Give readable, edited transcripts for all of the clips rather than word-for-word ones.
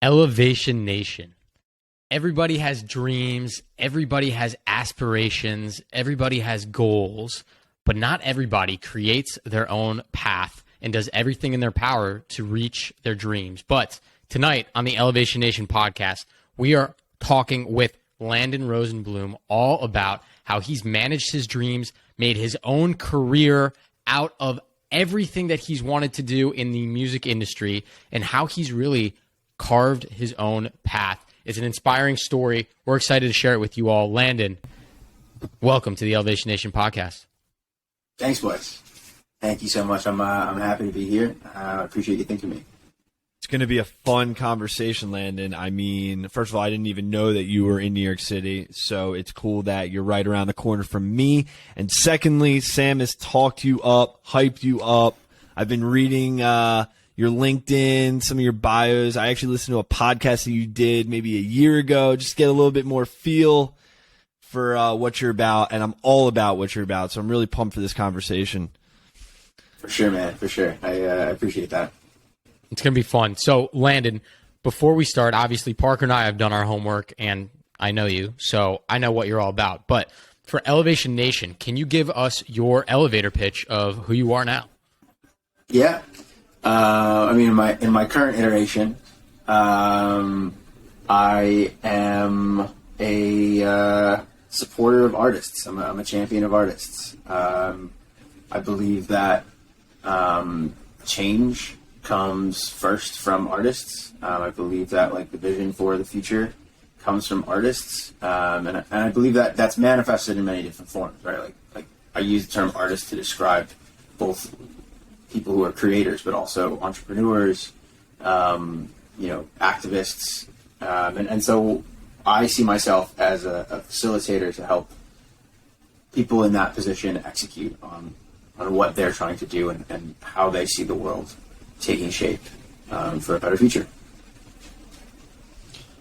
Elevation Nation. Everybody has dreams, everybody has aspirations, everybody has goals, but not everybody creates their own path and does everything in their power to reach their dreams. But tonight on the Elevation Nation podcast, we are talking with Landren Rosenbloom all about how he's managed his dreams, made his own career out of everything that he's wanted to do in the music industry, and how he's really carved his own path. It's an inspiring story. We're excited to share it with you all. Landon, welcome to the Elevation Nation podcast. Thanks, boys. Thank you so much. I'm happy to be here. I appreciate you thinking of me. It's going to be a fun conversation, Landon. I mean, first of all, I didn't even know that you were in New York City, so it's cool that you're right around the corner from me. And secondly, Sam has talked you up, hyped you up. I've been reading your LinkedIn, some of your bios. I actually listened to a podcast that you did maybe a year ago, just to get a little bit more feel for what you're about, and I'm all about what you're about, so I'm really pumped for this conversation. For sure, man, for sure. I appreciate that. It's going to be fun. So, Landon, before we start, obviously, Parker and I have done our homework, and I know you, so I know what you're all about. But for Elevation Nation, can you give us your elevator pitch of who you are now? Yeah. I mean, in my current iteration, I am a supporter of artists. I'm a champion of artists. I believe that change comes first from artists. I believe that the vision for the future comes from artists, and I believe that that's manifested in many different forms. Right, like I use the term artist to describe both people who are creators, but also entrepreneurs, activists, and so I see myself as a facilitator to help people in that position execute on what they're trying to do and how they see the world taking shape for a better future.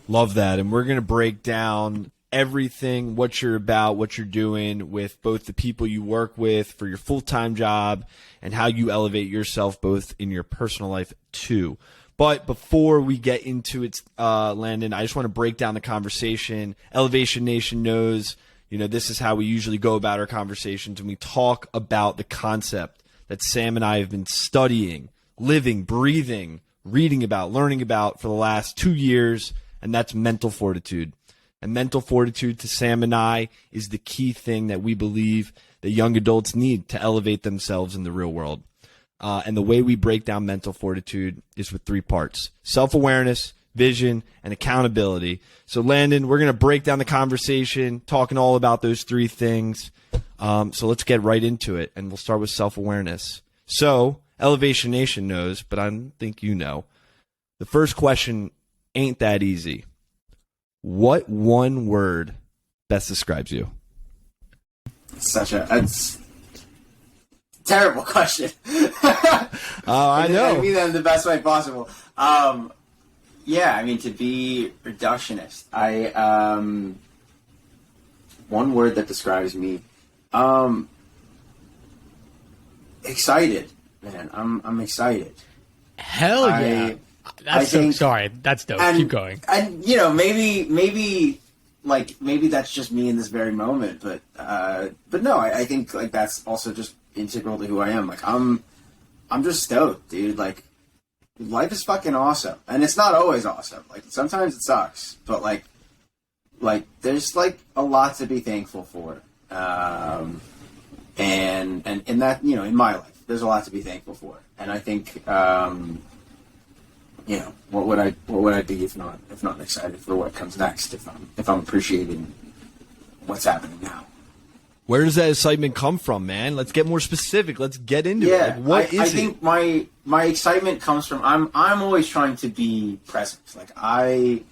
Love that. And we're going to break down everything, what you're about, what you're doing with both the people you work with for your full-time job and how you elevate yourself both in your personal life too. But before we get into it, Landon, I just want to break down the conversation. Elevation Nation knows, this is how we usually go about our conversations, and we talk about the concept that Sam and I have been studying, living, breathing, reading about, learning about for the last 2 years, and that's mental fortitude. And mental fortitude to Sam and I is the key thing that we believe that young adults need to elevate themselves in the real world. And the way we break down mental fortitude is with 3 parts: self-awareness, vision, and accountability. So, Landon, we're going to break down the conversation, talking all about those 3 things. So let's get right into it, and we'll start with self-awareness. So, Elevation Nation knows, but I don't think you know. The first question ain't that easy. What one word best describes you? That's a terrible question. I know. I mean that in the best way possible. To be reductionist, one word that describes me, excited, man. I'm excited. Hell yeah. Sorry, that's dope. Keep going. And maybe that's just me in this very moment, but no, I think that's also just integral to who I am. I'm just stoked, dude. Life is fucking awesome, and it's not always awesome. Sometimes it sucks, but there's a lot to be thankful for, and in that, in my life, there's a lot to be thankful for, and I think. What would I be if not excited for what comes next? If I'm appreciating what's happening now. Where does that excitement come from, man? Let's get more specific. Let's get into it. What is it? I think my excitement comes from I'm always trying to be present. I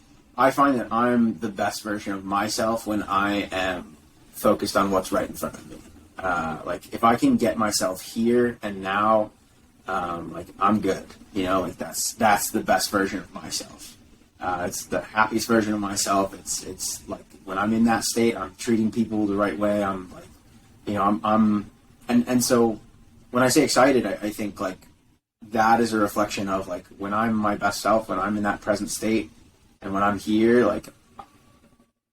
find that I'm the best version of myself when I am focused on what's right in front of me. If I can get myself here and now. I'm good, that's the best version of myself. It's the happiest version of myself. It's when I'm in that state, I'm treating people the right way. So when I say excited, I think that is a reflection of when I'm my best self, when I'm in that present state, And when I'm here, like,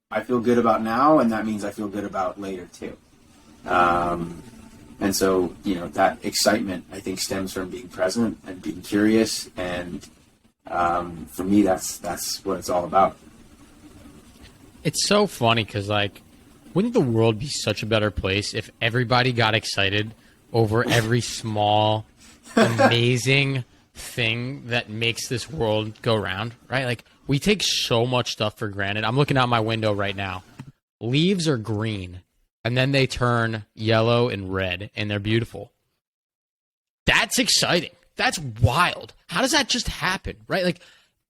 I feel good about now, and that means I feel good about later too. And so, you know, that excitement, I think, stems from being present and being curious. And for me, that's what it's all about. It's so funny because, like, wouldn't the world be such a better place if everybody got excited over every small, amazing thing that makes this world go round, right? Like, we take so much stuff for granted. I'm looking out my window right now. Leaves are green, and then they turn yellow and red, and they're beautiful. That's exciting. That's wild. How does that just happen, right? Like,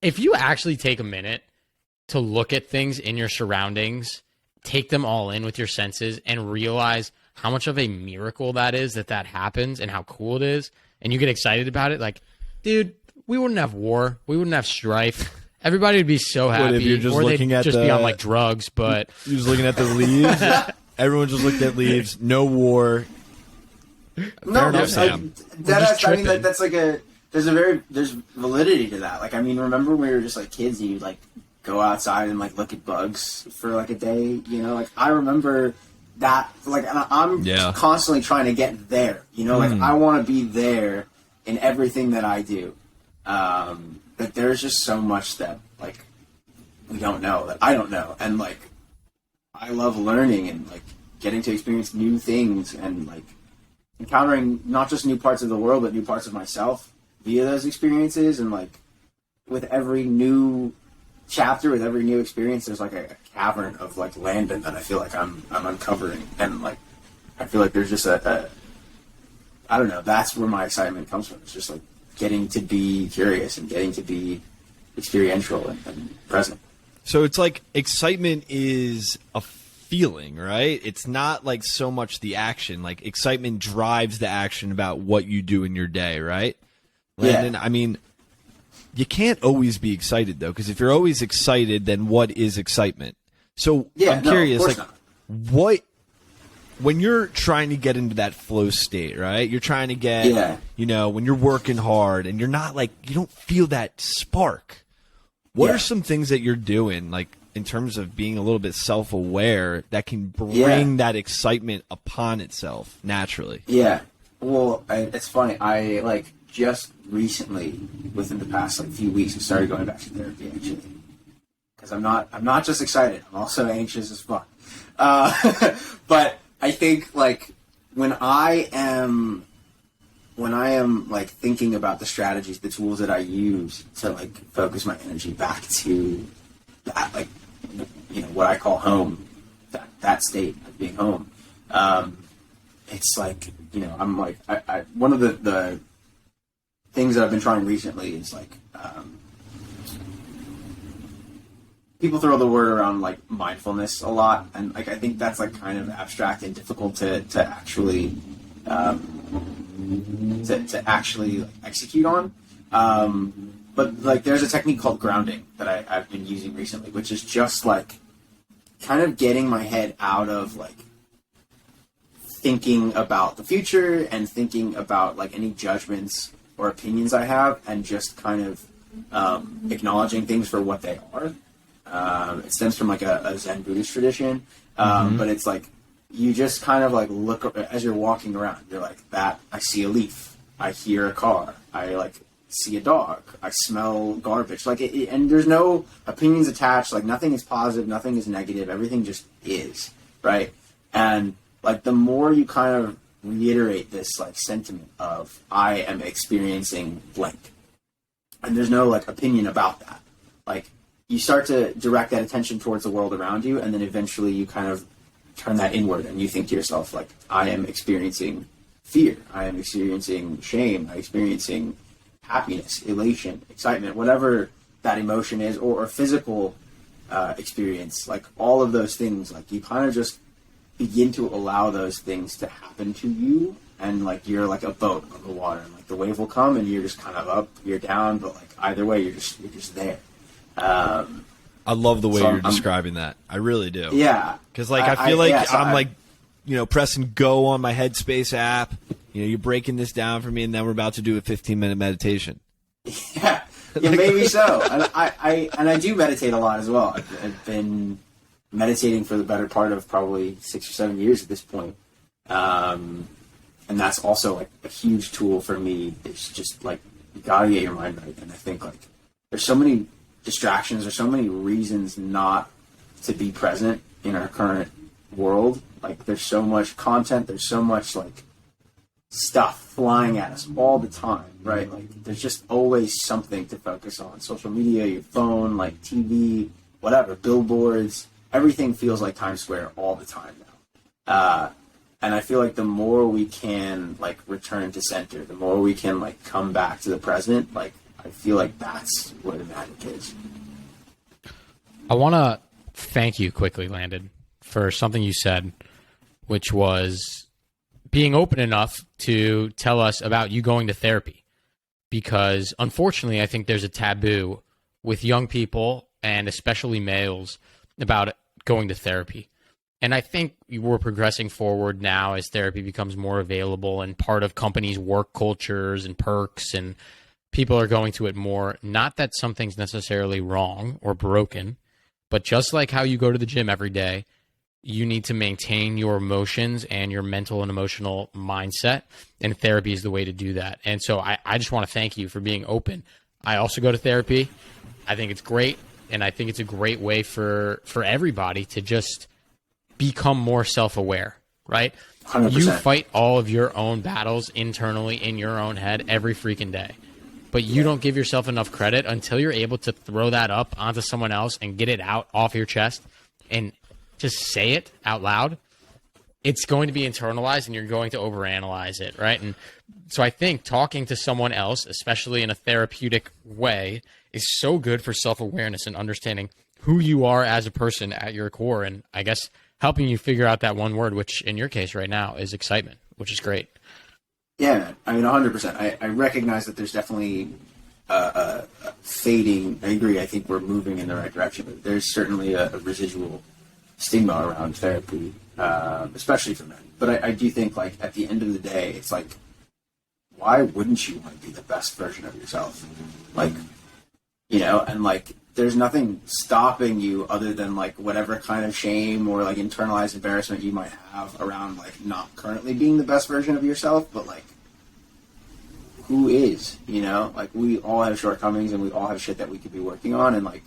if you actually take a minute to look at things in your surroundings, take them all in with your senses, and realize how much of a miracle that is that happens and how cool it is, and you get excited about it, like, dude, we wouldn't have war. We wouldn't have strife. Everybody would be so happy. What, if you're just or looking they'd at just be on, like, drugs, but... You're just looking at the leaves? Everyone just looked at leaves. No war. No, enough, Sam. That's like there's validity to that. Like, I mean, remember when we were just like kids and you'd like go outside and like look at bugs for like a day, you know? Like, I remember that, like, and I'm constantly trying to get there, you know? Like, I want to be there in everything that I do. But there's just so much that, like, we don't know, that I don't know. And, like, I love learning and, like, getting to experience new things and, like, encountering not just new parts of the world, but new parts of myself via those experiences. And, like, with every new chapter, with every new experience, there's, like, a cavern of, like, Landen that I feel like I'm uncovering. And, like, I feel like there's just I don't know, that's where my excitement comes from. It's just, like, getting to be curious and getting to be experiential and present. So it's like excitement is a feeling, right? It's not like so much the action. Like, excitement drives the action about what you do in your day, right? Landon, I mean, you can't always be excited, though, because if you're always excited, then what is excitement? So I'm curious, like, what... When you're trying to get into that flow state, right? You're trying to get, you know, when you're working hard and you're not like, you don't feel that spark. What are some things that you're doing, like, in terms of being a little bit self-aware that can bring that excitement upon itself naturally? Yeah. Well, it's funny. I, like, just recently, within the past, like, few weeks, I started going back to therapy, actually. Because I'm not just excited. I'm also anxious as fuck. But I think, like, when I am like thinking about the strategies, the tools that I use to like focus my energy back to that, like, you know, what I call home, that state of being home. It's like, you know, I'm like, I one of the things that I've been trying recently is like, people throw the word around like mindfulness a lot, and like I think that's like kind of abstract and difficult to actually to actually execute on. But like there's a technique called grounding that I've been using recently, which is just like kind of getting my head out of like thinking about the future and thinking about like any judgments or opinions I have, and just kind of acknowledging things for what they are. It stems from like a Zen Buddhist tradition, but it's like you just kind of like look as you're walking around. You're like, that I see a leaf, I hear a car, I like see a dog, I smell garbage. Like, and there's no opinions attached. Like, nothing is positive, nothing is negative. Everything just is, right? And like the more you kind of reiterate this like sentiment of I am experiencing blank, and there's no like opinion about that, like, you start to direct that attention towards the world around you, and then eventually you kind of turn that inward, and you think to yourself, like, I am experiencing fear, I am experiencing shame, I'm experiencing happiness, elation, excitement, whatever that emotion is, or physical experience, like all of those things, like you kind of just begin to allow those things to happen to you, and like you're like a boat on the water, and like the wave will come, and you're just kind of up, you're down, but like either way, you're just there. I love the way you're describing that. I really do. Yeah. Because like I feel like I'm like, you know, pressing go on my Headspace app. You know, you're breaking this down for me, and then we're about to do a 15-minute meditation. Yeah. Yeah, maybe so. And I do meditate a lot as well. I've been meditating for the better part of probably 6 or 7 years at this point. And that's also like a huge tool for me. It's just like, you gotta get your mind right. And I think like there's so many distractions, there's so many reasons not to be present in our current world. Like there's so much content, there's so much like stuff flying at us all the time, right? Like there's just always something to focus on. Social media, your phone, like TV, whatever, billboards, everything feels like Times Square all the time now. And I feel like the more we can like return to center, the more we can like come back to the present, like I feel like that's where the magic is. I want to thank you quickly, Landon, for something you said, which was being open enough to tell us about you going to therapy. Because unfortunately, I think there's a taboo with young people and especially males about going to therapy. And I think we're progressing forward now as therapy becomes more available and part of companies' work cultures and perks, and people are going to it more. Not that something's necessarily wrong or broken, but just like how you go to the gym every day, you need to maintain your emotions and your mental and emotional mindset, and therapy is the way to do that. And so I just want to thank you for being open. I also go to therapy. I think it's great, and I think it's a great way for everybody to just become more self-aware, right? 100%. You fight all of your own battles internally in your own head every freaking day, but you don't give yourself enough credit until you're able to throw that up onto someone else and get it out off your chest and just say it out loud. It's going to be internalized and you're going to overanalyze it, right? And so I think talking to someone else, especially in a therapeutic way, is so good for self-awareness and understanding who you are as a person at your core, and I guess helping you figure out that one word, which in your case right now is excitement, which is great. Yeah, I mean, 100%. I recognize that there's definitely fading. I agree. I think we're moving in the right direction, but there's certainly a residual stigma around therapy, especially for men. But I do think, like, at the end of the day, it's like, why wouldn't you want to be the best version of yourself? Like, you know, and like, there's nothing stopping you other than like whatever kind of shame or like internalized embarrassment you might have around like not currently being the best version of yourself. But like, who is, you know, like we all have shortcomings and we all have shit that we could be working on. And like,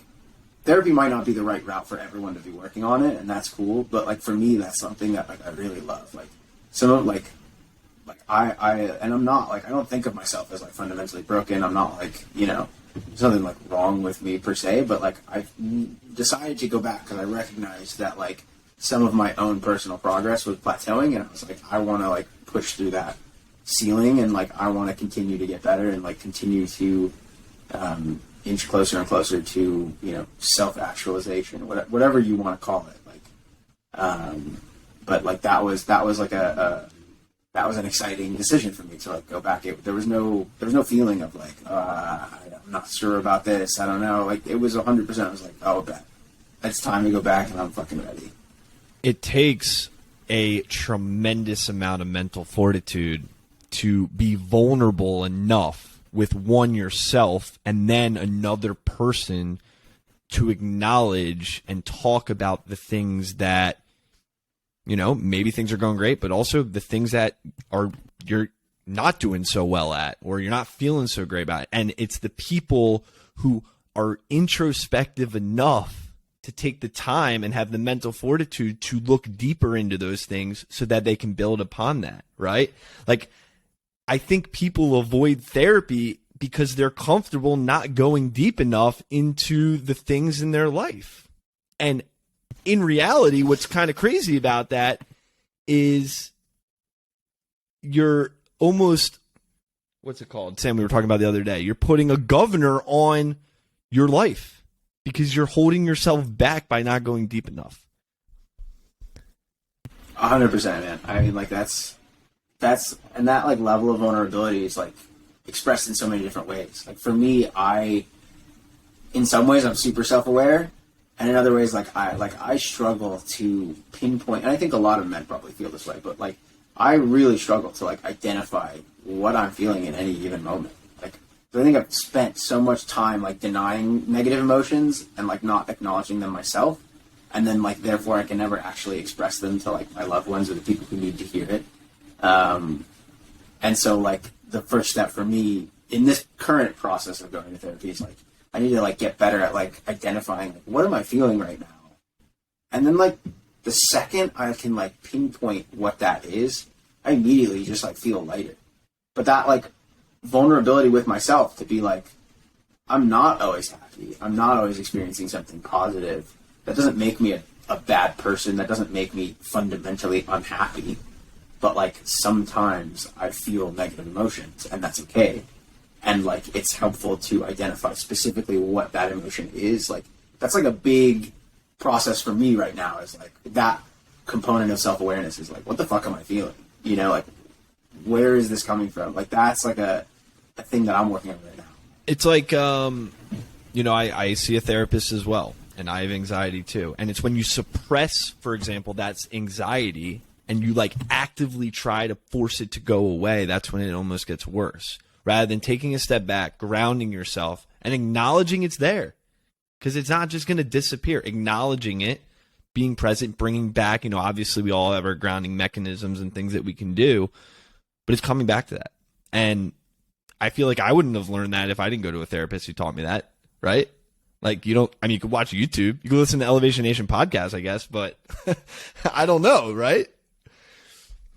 therapy might not be the right route for everyone to be working on it, and that's cool. But like for me, that's something that like I really love. Like some of like I and I'm not like, I don't think of myself as like fundamentally broken. I'm not like, you know, there's nothing like wrong with me per se, but like I decided to go back because I recognized that like some of my own personal progress was plateauing, and I was like, I want to like push through that ceiling, and like I want to continue to get better and like continue to inch closer and closer to, you know, self-actualization, whatever you want to call it. Like, but like that was like that was an exciting decision for me to like go back. There was no feeling of like, I'm not sure about this. I don't know. Like it was 100%. I was like, oh, bet it's time to go back, and I'm fucking ready. It takes a tremendous amount of mental fortitude to be vulnerable enough with one yourself and then another person to acknowledge and talk about the things that, you know, maybe things are going great, but also the things that are you're not doing so well at, or you're not feeling so great about it. And it's the people who are introspective enough to take the time and have the mental fortitude to look deeper into those things so that they can build upon that, right? Like, I think people avoid therapy because they're comfortable not going deep enough into the things in their life. And in reality, what's kind of crazy about that is you're almost, what's it called? Sam, we were talking about the other day. You're putting a governor on your life because you're holding yourself back by not going deep enough. 100%, man. I mean, like that's and that like level of vulnerability is like expressed in so many different ways. Like for me, in some ways I'm super self-aware, and in other ways I struggle to pinpoint, and I think a lot of men probably feel this way, but like I really struggle to like identify what I'm feeling in any given moment. Like So I think I've spent so much time like denying negative emotions and like not acknowledging them myself. And then like, therefore I can never actually express them to like my loved ones or the people who need to hear it. And so like the first step for me in this current process of going to therapy is like, I need to like get better at like identifying like, what am I feeling right now? And then like the second I can like pinpoint what that is, I immediately just like feel lighter. But that like vulnerability with myself to be like, I'm not always happy. I'm not always experiencing something positive. That doesn't make me a bad person. That doesn't make me fundamentally unhappy. But like sometimes I feel negative emotions and that's okay. And like it's helpful to identify specifically what that emotion is. Like that's like a big process for me right now, is like that component of self-awareness is like, what the fuck am I feeling? You know, like where is this coming from? Like that's like a thing that I'm working on right now. It's like, you know, I see a therapist as well, and I have anxiety too. And it's when you suppress, for example, that's anxiety, and you like actively try to force it to go away, that's when it almost gets worse. Rather than taking a step back, grounding yourself, and acknowledging it's there. Because it's not just going to disappear. Acknowledging it, being present, bringing back, you know, obviously we all have our grounding mechanisms and things that we can do, but it's coming back to that. And I feel like I wouldn't have learned that if I didn't go to a therapist who taught me that, right? Like you could watch YouTube, you could listen to Elevation Nation podcast, I guess, but I don't know, right?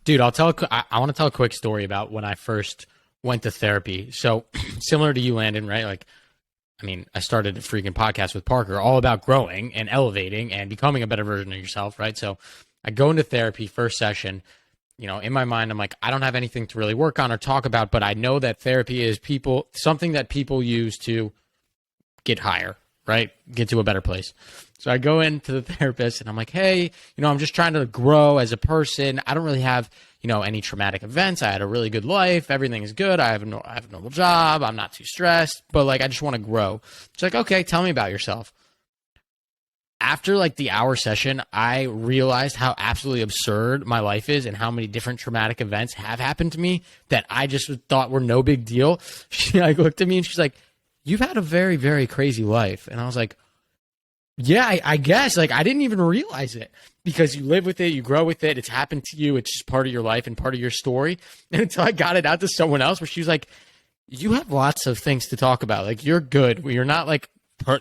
Dude, I want to tell a quick story about when I first went to therapy. So similar to you, Landon, right? Like, I mean, I started a freaking podcast with Parker all about growing and elevating and becoming a better version of yourself, right? So I go into therapy first session, you know, in my mind, I'm like, I don't have anything to really work on or talk about, but I know that therapy is something that people use to get higher, right? Get to a better place. So I go into the therapist and I'm like, hey, you know, I'm just trying to grow as a person. I don't really have, you know, any traumatic events. I had a really good life. Everything is good. I have a normal job. I'm not too stressed, but like, I just want to grow. She's like, okay, tell me about yourself. After like the hour session, I realized how absolutely absurd my life is and how many different traumatic events have happened to me that I just thought were no big deal. She like looked at me and she's like, you've had a very, very crazy life. And I was like, yeah, I guess. Like, I didn't even realize it because you live with it, you grow with it, it's happened to you, it's just part of your life and part of your story. And until I got it out to someone else where she was like, you have lots of things to talk about. Like, you're good. You're not like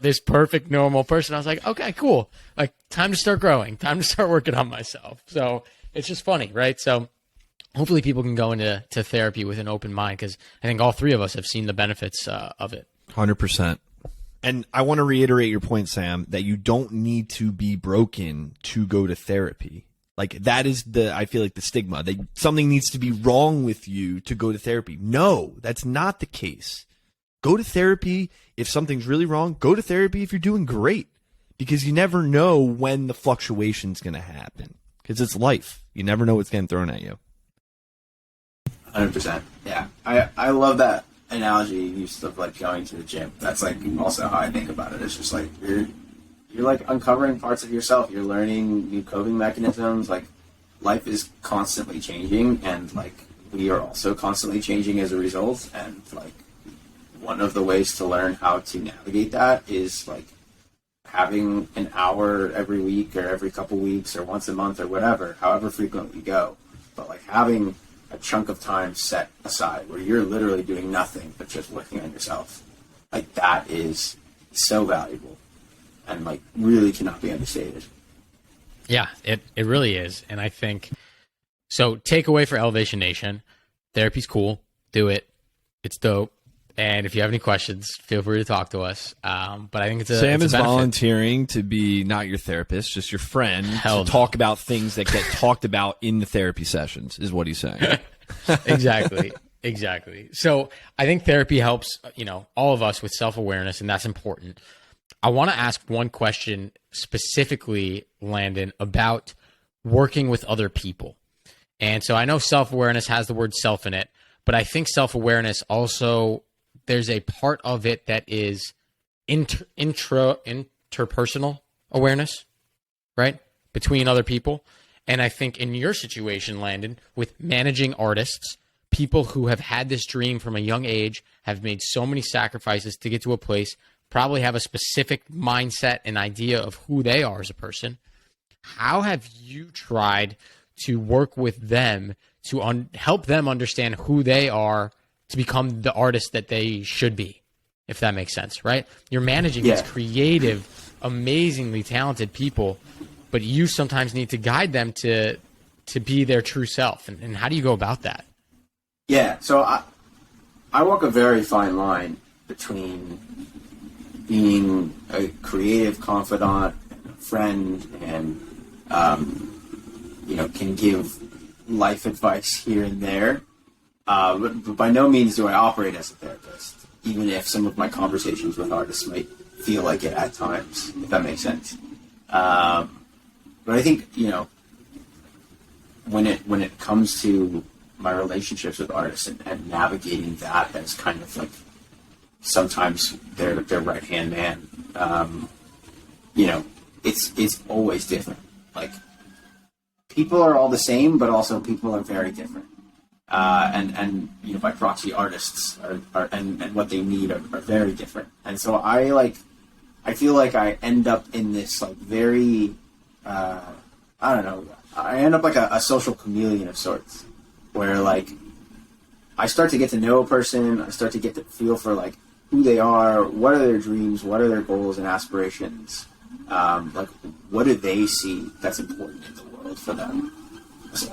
this perfect, normal person. I was like, okay, cool. Like, time to start growing, time to start working on myself. So it's just funny, right? So hopefully people can go into therapy with an open mind because I think all three of us have seen the benefits of it. 100%. And I want to reiterate your point, Sam, that you don't need to be broken to go to therapy. Like that is I feel like the stigma that something needs to be wrong with you to go to therapy. No, that's not the case. Go to therapy if something's really wrong. Go to therapy if you're doing great, because you never know when the fluctuation's going to happen, because it's life. You never know what's getting thrown at you. 100%. Yeah. I love that analogy you used of like going to the gym. That's like also how I think about it. It's just like you're like uncovering parts of yourself. You're learning new coping mechanisms. Like life is constantly changing, and like we are also constantly changing as a result. And like one of the ways to learn how to navigate that is like having an hour every week or every couple weeks or once a month or whatever, however frequent we go. But like having a chunk of time set aside where you're literally doing nothing but just working on yourself. Like that is so valuable and like really cannot be understated. Yeah, it really is. And I think, so takeaway for Elevation Nation, therapy's cool. Do it. It's dope. And if you have any questions, feel free to talk to us. But I think Sam is volunteering to be not your therapist, just your friend, to talk about things that get talked about in the therapy sessions, is what he's saying. Exactly. So I think therapy helps, you know, all of us with self-awareness, and that's important. I want to ask one question specifically, Landon, about working with other people. And so I know self-awareness has the word self in it, but I think self-awareness also, there's a part of it that is interpersonal awareness, right? Between other people. And I think in your situation, Landon, with managing artists, people who have had this dream from a young age, have made so many sacrifices to get to a place, probably have a specific mindset and idea of who they are as a person. How have you tried to work with them to help them understand who they are to become the artist that they should be, if that makes sense, right? You're managing these creative, amazingly talented people, but you sometimes need to guide them to be their true self. And how do you go about that? Yeah, so I walk a very fine line between being a creative confidant, and a friend, and can give life advice here and there. But by no means do I operate as a therapist, even if some of my conversations with artists might feel like it at times, if that makes sense. But I think, when it comes to my relationships with artists and navigating that as kind of like sometimes their right-hand man, it's always different. Like, people are all the same, but also people are very different. And by proxy, artists are and what they need are very different. And so I feel like I end up in this like very, I end up like a social chameleon of sorts, where like I start to get to know a person, I start to get to feel for like who they are, what are their dreams, what are their goals and aspirations, like what do they see that's important in the world for them. So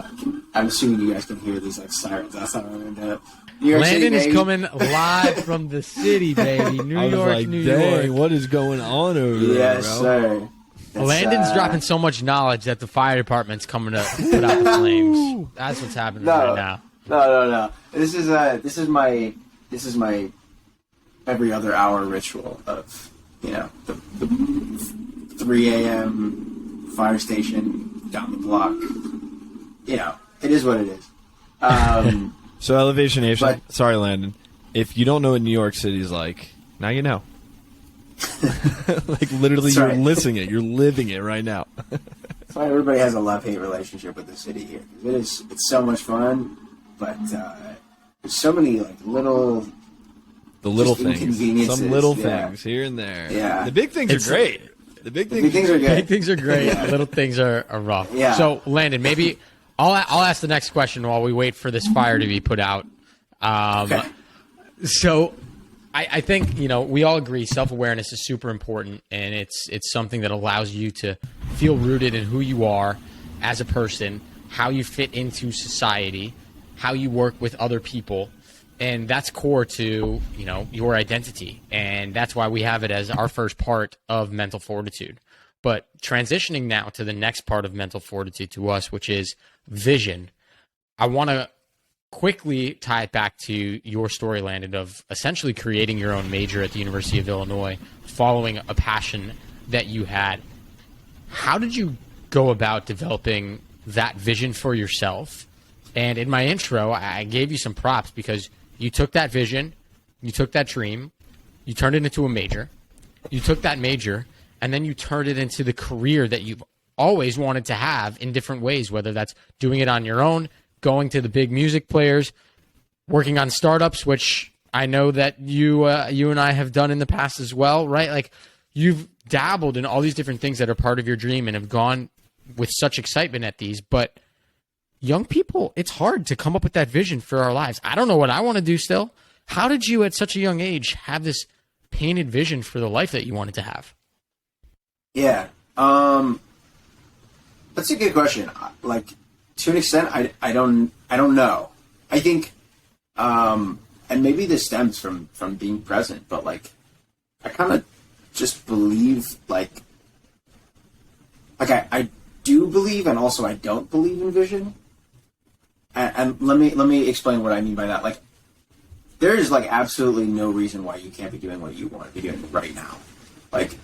I'm assuming you guys can hear these like sirens. That's how I'm into New York Landon City, is baby. coming live from the city, baby. New York, New York. What is going on over there, Yes, bro? sir. It's, Landon's dropping so much knowledge that the fire department's coming to put out the flames. That's what's happening right now. No. This is my every other hour ritual of the 3 a.m. fire station down the block. It is what it is. So Elevation Nation, But- sorry, Landon. If you don't know what New York City is like, now you know. Like literally, That's you're right. listening it. You're living it right now. That's why everybody has a love-hate relationship with the city here. It's so much fun, but there's so many like little. The little Just things, inconveniences, some little yeah. things here and there. Yeah. The big things are great. The big Big things are good. Big things are great. Little things are rough. Yeah. So, Landon, maybe I'll ask the next question while we wait for this fire to be put out. Okay. So, I think we all agree self-awareness is super important, and it's something that allows you to feel rooted in who you are as a person, how you fit into society, how you work with other people. And that's core to, your identity. And that's why we have it as our first part of mental fortitude. But transitioning now to the next part of mental fortitude to us, which is vision, I want to quickly tie it back to your story, Landon, of essentially creating your own major at the University of Illinois, following a passion that you had. How did you go about developing that vision for yourself? And in my intro, I gave you some props because you took that vision, you took that dream, you turned it into a major, you took that major, and then you turned it into the career that you've always wanted to have in different ways, whether that's doing it on your own, going to the big music players, working on startups, which I know that you and I have done in the past as well, right? Like, you've dabbled in all these different things that are part of your dream and have gone with such excitement at these, but young people, it's hard to come up with that vision for our lives. I don't know what I want to do still. How did you, at such a young age, have this painted vision for the life that you wanted to have? Yeah. That's a good question. Like, to an extent, I don't know. I think, and maybe this stems from being present, but like, I kind of just believe like I do believe, and also I don't believe in vision. And let me explain what I mean by that. Like, there is like absolutely no reason why you can't be doing what you want to be doing right now. Like,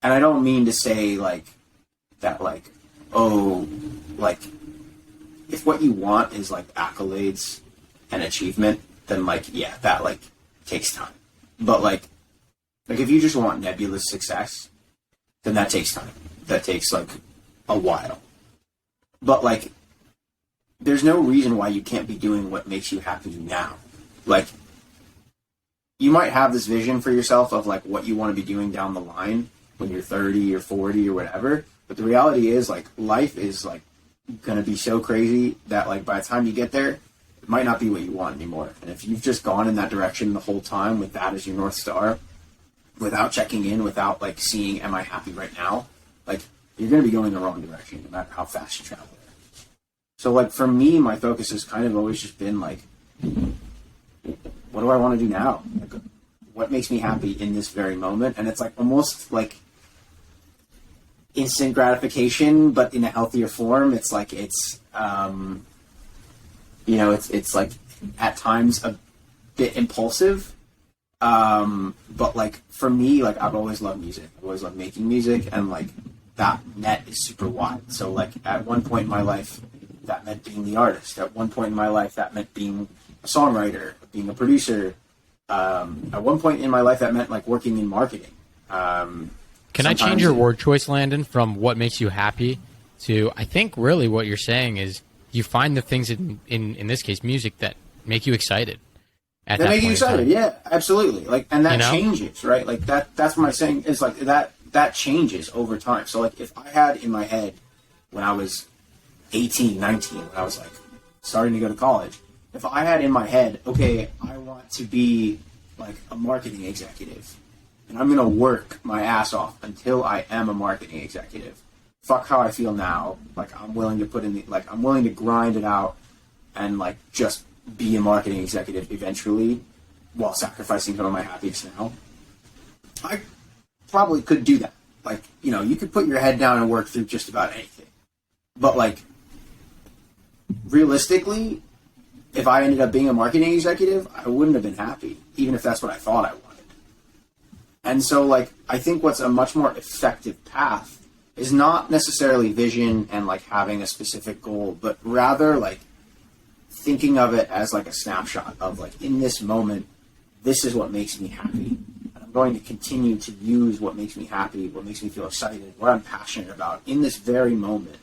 and I don't mean to say like that, like, oh, like, if what you want is like accolades and achievement, then like, yeah, that like takes time. But like if you just want nebulous success, then that takes time. That takes like a while. But like, there's no reason why you can't be doing what makes you happy now. Like, you might have this vision for yourself of like what you want to be doing down the line when you're 30 or 40 or whatever. But the reality is, like, life is like going to be so crazy that like by the time you get there, it might not be what you want anymore. And if you've just gone in that direction the whole time with that as your North Star, without checking in, without like seeing, am I happy right now? Like, you're going to be going the wrong direction no matter how fast you travel there. So like for me, my focus has kind of always just been like, what do I want to do now? Like, what makes me happy in this very moment? And it's like almost like instant gratification, but in a healthier form. It's like it's like at times a bit impulsive. But like for me, like I've always loved music. I've always loved making music, and like that net is super wide. So like at one point in my life, that meant being the artist. At one point in my life, that meant being a songwriter, being a producer. At one point in my life, that meant like working in marketing. Can I change your word choice, Landon, from what makes you happy to, I think really what you're saying is you find the things in this case, music, that make you excited. That make you excited, yeah, absolutely. Like, and that changes, right? Like that's what I'm saying is like that changes over time. So like if I had in my head when I was 18, 19, when I was like starting to go to college, if I had in my head, okay, I want to be like a marketing executive, and I'm going to work my ass off until I am a marketing executive. Fuck how I feel now. Like, I'm willing to put in I'm willing to grind it out and like just be a marketing executive eventually while sacrificing some of my happiness now. I probably could do that. Like, you know, you could put your head down and work through just about anything. But like, realistically, if I ended up being a marketing executive, I wouldn't have been happy, even if that's what I thought I wanted. And so, like, I think what's a much more effective path is not necessarily vision and, like, having a specific goal, but rather, like, thinking of it as, like, a snapshot of, like, in this moment, this is what makes me happy. And I'm going to continue to use what makes me happy, what makes me feel excited, what I'm passionate about in this very moment.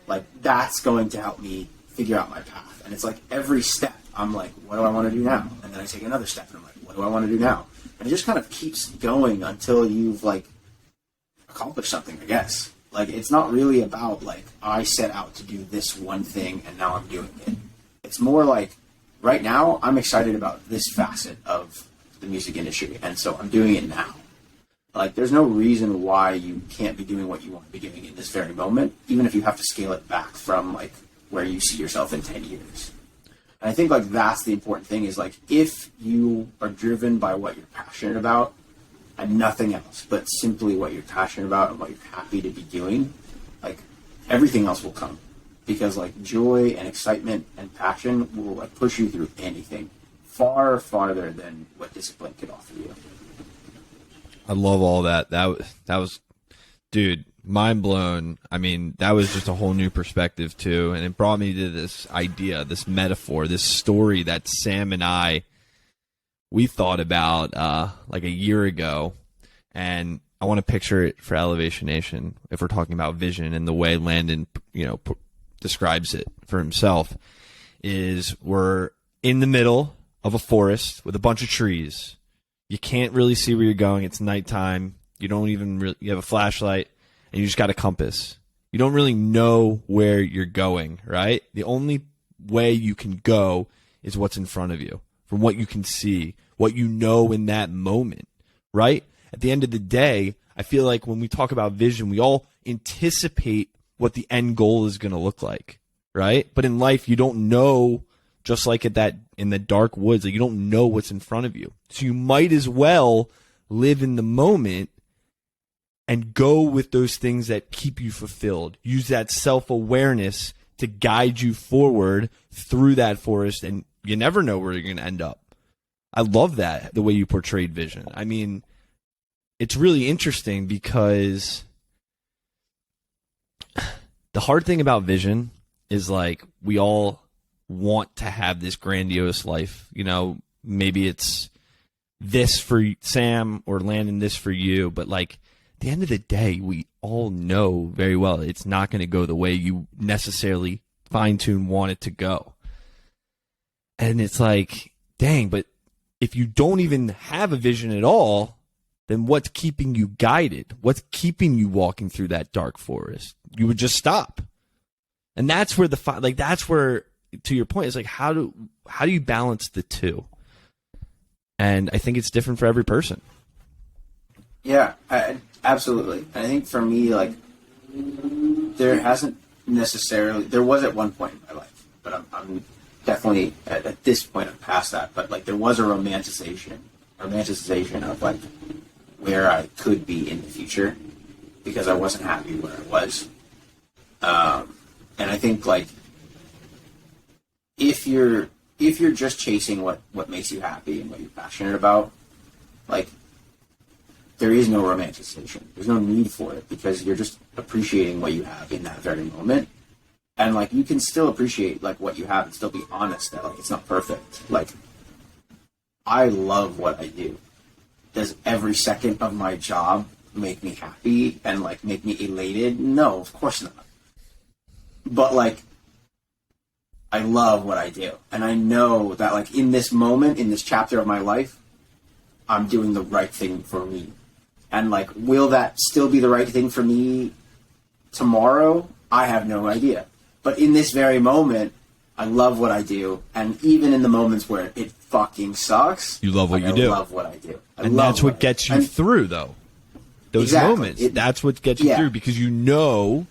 Like, that's going to help me figure out my path. And it's like every step, I'm like, what do I want to do now? And then I take another step, and I'm like, what do I want to do now? And it just kind of keeps going until you've, like, accomplished something, I guess. Like, it's not really about, like, I set out to do this one thing, and now I'm doing it. It's more like, right now, I'm excited about this facet of the music industry, and so I'm doing it now. Like, there's no reason why you can't be doing what you want to be doing in this very moment, even if you have to scale it back from, like, where you see yourself in 10 years. And I think, like, that's the important thing is, like, if you are driven by what you're passionate about and nothing else, but simply what you're passionate about and what you're happy to be doing, like, everything else will come. Because, like, joy and excitement and passion will, like, push you through anything far farther than what discipline could offer you. I love all that. That was, dude, mind blown. I mean, that was just a whole new perspective too, and it brought me to this idea, this metaphor, this story that Sam and we thought about like a year ago, and I want to picture it for Elevation Nation if we're talking about vision and the way Landon, describes it for himself. Is we're in the middle of a forest with a bunch of trees. You can't really see where you're going. It's nighttime. You don't even you have a flashlight, and you just got a compass. You don't really know where you're going, right? The only way you can go is what's in front of you, from what you can see, what you know in that moment, right? At the end of the day, I feel like when we talk about vision, we all anticipate what the end goal is going to look like, right? But in life, you don't know, just like in the dark woods, like you don't know what's in front of you. So you might as well live in the moment and go with those things that keep you fulfilled. Use that self-awareness to guide you forward through that forest, and you never know where you're going to end up. I love that, the way you portrayed vision. I mean, it's really interesting because the hard thing about vision is, like, we all want to have this grandiose life. Maybe it's this for Sam or Landon, this for you, but, like, at the end of the day, we all know very well it's not going to go the way you necessarily fine-tune want it to go. And it's like, dang, but if you don't even have a vision at all, then what's keeping you guided? What's keeping you walking through that dark forest? You would just stop. And that's where that's where, to your point, it's like, how do you balance the two? And I think it's different for every person. Yeah, absolutely. I think for me, like, there hasn't necessarily, there was at one point in my life, but I'm definitely at this point I'm past that. But like, there was a romanticization of like where I could be in the future because I wasn't happy where I was. And I think like if you're just chasing what makes you happy and what you're passionate about, like, there is no romanticization. There's no need for it because you're just appreciating what you have in that very moment. And like, you can still appreciate like what you have and still be honest that like it's not perfect. Like, I love what I do. Does every second of my job make me happy and like make me elated? No, of course not. But like, I love what I do. And I know that like in this moment, in this chapter of my life, I'm doing the right thing for me. And like, will that still be the right thing for me tomorrow? I have no idea. But in this very moment, I love what I do. And even in the moments where it fucking sucks, you love what you do. I love what I do. And that's what gets you through, though. Those moments. That's what gets you through, because you know,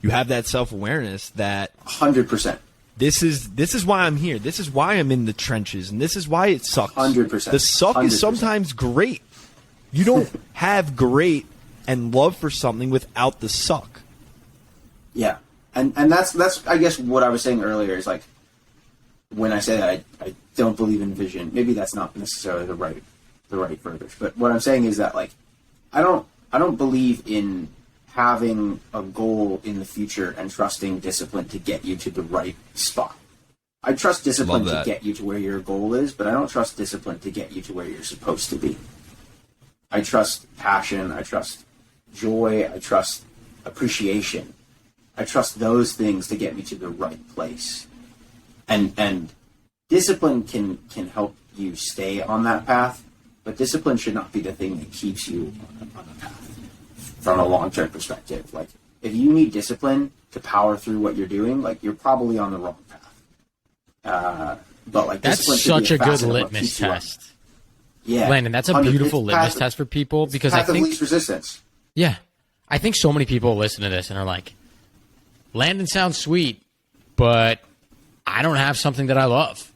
you have that self-awareness that 100%. This is why I'm here. This is why I'm in the trenches, and this is why it sucks. 100%. The suck 100%. is sometimes great. You don't have great and love for something without the suck. Yeah. And that's I guess what I was saying earlier is like, when I say that I don't believe in vision, maybe that's not necessarily the right verbiage. But what I'm saying is that like, I don't believe in having a goal in the future and trusting discipline to get you to the right spot. I trust discipline to get you to where your goal is, but I don't trust discipline to get you to where you're supposed to be. I trust passion, I trust joy, I trust appreciation. I trust those things to get me to the right place. And discipline can help you stay on that path, but discipline should not be the thing that keeps you on the path from a long-term perspective. Like, if you need discipline to power through what you're doing, like, you're probably on the wrong path. But like, that's such a good litmus test. Yeah, Landon, that's a beautiful litmus test for people, because I think of least resistance. Yeah, I think so many people listen to this and are like, Landon sounds sweet, but I don't have something that I love,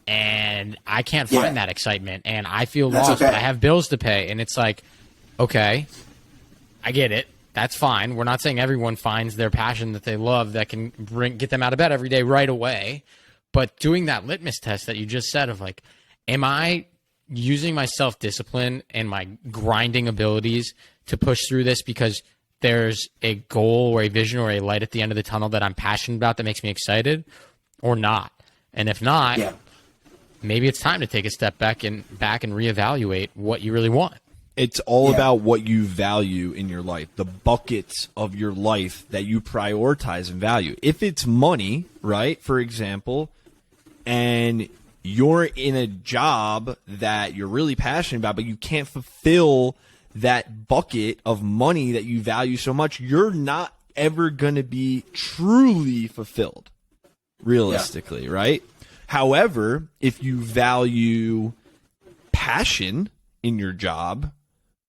and I can't find that excitement, and I feel lost. But I have bills to pay, and it's like, okay, I get it. That's fine. We're not saying everyone finds their passion that they love that can get them out of bed every day right away. But doing that litmus test that you just said of like, am I using my self-discipline and my grinding abilities to push through this because there's a goal or a vision or a light at the end of the tunnel that I'm passionate about that makes me excited, or not? And if not, maybe it's time to take a step back and reevaluate what you really want. It's all about what you value in your life, the buckets of your life that you prioritize and value. If it's money, right, for example, and you're in a job that you're really passionate about, but you can't fulfill that bucket of money that you value so much, you're not ever going to be truly fulfilled, realistically, right? However, if you value passion in your job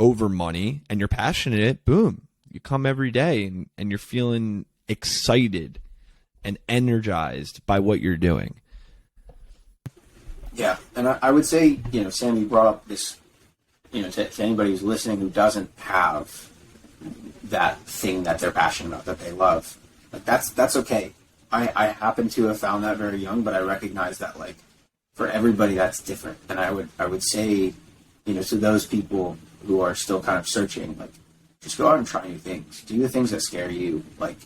over money and you're passionate, boom, you come every day and you're feeling excited and energized by what you're doing. Yeah, and I would say, Sam, you brought up this, to anybody who's listening who doesn't have that thing that they're passionate about, that they love, like, that's okay. I happen to have found that very young, but I recognize that, like, for everybody that's different. And I would say, to those people who are still kind of searching, like, just go out and try new things. Do the things that scare you. Like,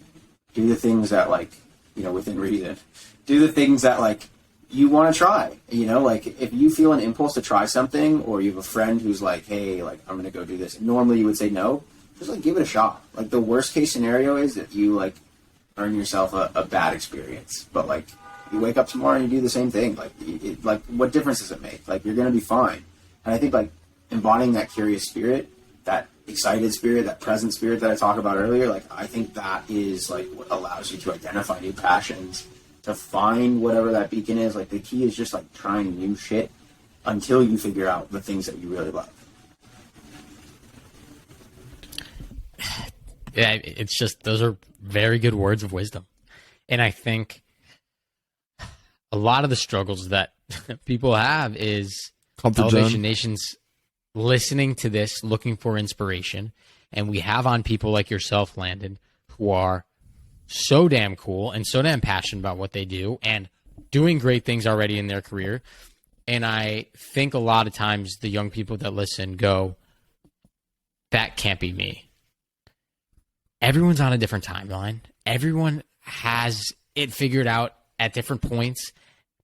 do the things that, like, within reason. Do the things that, like, you want to try. Like, if you feel an impulse to try something, or you have a friend who's like, hey, like, I'm going to go do this. Normally you would say no. Just, like, give it a shot. Like, the worst case scenario is that you, like, earn yourself a bad experience, but like you wake up tomorrow and you do the same thing. Like, like what difference does it make? Like, you're gonna be fine. And I think like embodying that curious spirit, that excited spirit, that present spirit that I talked about earlier, like I think that is like what allows you to identify new passions, to find whatever that beacon is. Like the key is just like trying new shit until you figure out the things that you really love. Yeah, it's just, those are very good words of wisdom. And I think a lot of the struggles that people have is Elevation Nation's listening to this, looking for inspiration. And we have on people like yourself, Landon, who are so damn cool and so damn passionate about what they do and doing great things already in their career. And I think a lot of times the young people that listen go, that can't be me. Everyone's on a different timeline. Everyone has it figured out at different points.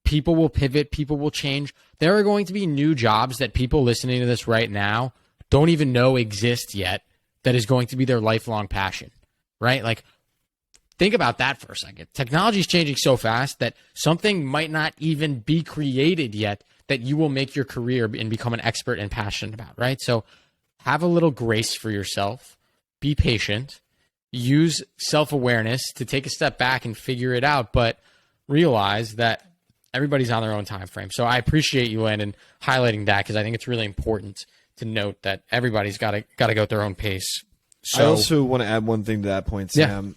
People will pivot. People will change. There are going to be new jobs that people listening to this right now don't even know exist yet that is going to be their lifelong passion, right? Like, think about that for a second. Technology is changing so fast that something might not even be created yet that you will make your career and become an expert and passionate about, right? So have a little grace for yourself. Be patient. Use self-awareness to take a step back and figure it out, but realize that everybody's on their own time frame. So I appreciate you, Landon, highlighting that, because I think it's really important to note that everybody's got to go at their own pace. So, I also want to add one thing to that point, Sam.